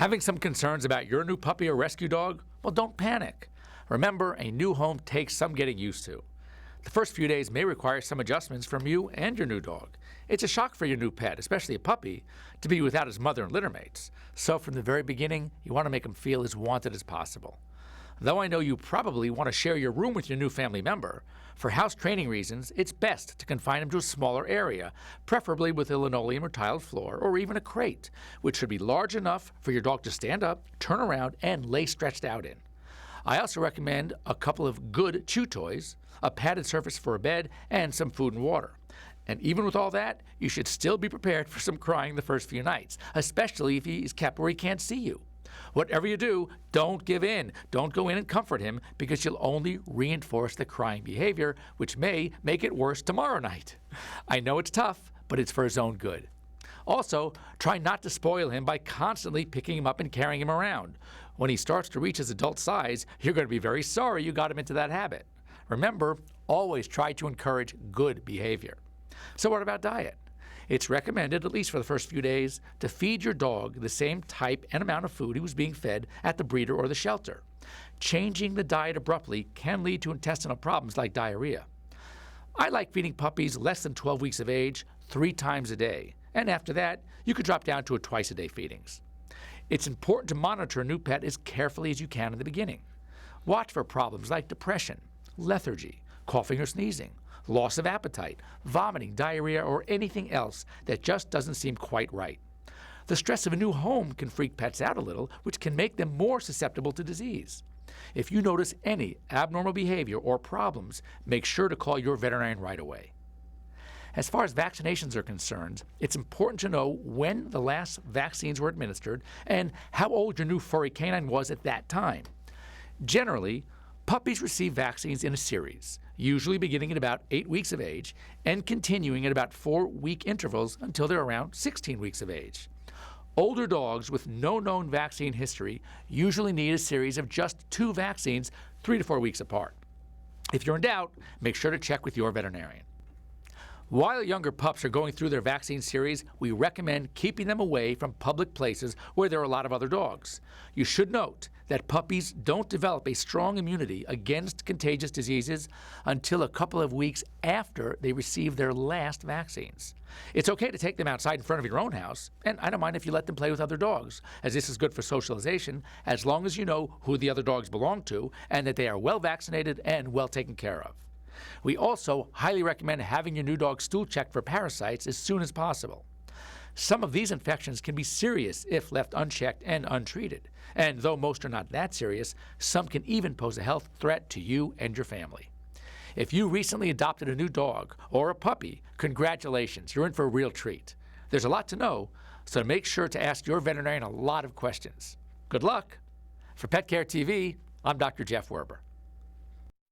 Having some concerns about your new puppy or rescue dog? Well, don't panic. Remember, a new home takes some getting used to. The first few days may require some adjustments from you and your new dog. It's a shock for your new pet, especially a puppy, to be without his mother and littermates. So from the very beginning, you want to make him feel as wanted as possible. Though I know you probably want to share your room with your new family member, for house training reasons, it's best to confine him to a smaller area, preferably with a linoleum or tiled floor, or even a crate, which should be large enough for your dog to stand up, turn around, and lay stretched out in. I also recommend a couple of good chew toys, a padded surface for a bed, and some food and water. And even with all that, you should still be prepared for some crying the first few nights, especially if he is kept where he can't see you. Whatever you do, don't give in. Don't go in and comfort him, because you'll only reinforce the crying behavior, which may make it worse tomorrow night. I know it's tough, but it's for his own good. Also, try not to spoil him by constantly picking him up and carrying him around. When he starts to reach his adult size, you're going to be very sorry you got him into that habit. Remember, always try to encourage good behavior. So what about diet? It's recommended, at least for the first few days, to feed your dog the same type and amount of food he was being fed at the breeder or the shelter. Changing the diet abruptly can lead to intestinal problems like diarrhea. I like feeding puppies less than 12 weeks of age 3 times a day, and after that, you could drop down to a twice-a-day feedings. It's important to monitor a new pet as carefully as you can in the beginning. Watch for problems like depression, lethargy, coughing or sneezing, loss of appetite, vomiting, diarrhea, or anything else that just doesn't seem quite right. The stress of a new home can freak pets out a little, which can make them more susceptible to disease. If you notice any abnormal behavior or problems, make sure to call your veterinarian right away. As far as vaccinations are concerned, it's important to know when the last vaccines were administered and how old your new furry canine was at that time. Generally, puppies receive vaccines in a series, usually beginning at about 8 weeks of age and continuing at about 4-week intervals until they're around 16 weeks of age. Older dogs with no known vaccine history usually need a series of just 2 vaccines 3 to 4 weeks apart. If you're in doubt, make sure to check with your veterinarian. While younger pups are going through their vaccine series, we recommend keeping them away from public places where there are a lot of other dogs. You should note that puppies don't develop a strong immunity against contagious diseases until a couple of weeks after they receive their last vaccines. It's okay to take them outside in front of your own house, and I don't mind if you let them play with other dogs, as this is good for socialization, as long as you know who the other dogs belong to and that they are well vaccinated and well taken care of. We also highly recommend having your new dog stool checked for parasites as soon as possible. Some of these infections can be serious if left unchecked and untreated, and though most are not that serious, some can even pose a health threat to you and your family. If you recently adopted a new dog or a puppy, congratulations, you're in for a real treat. There's a lot to know, so make sure to ask your veterinarian a lot of questions. Good luck! For Pet Care TV, I'm Dr. Jeff Werber.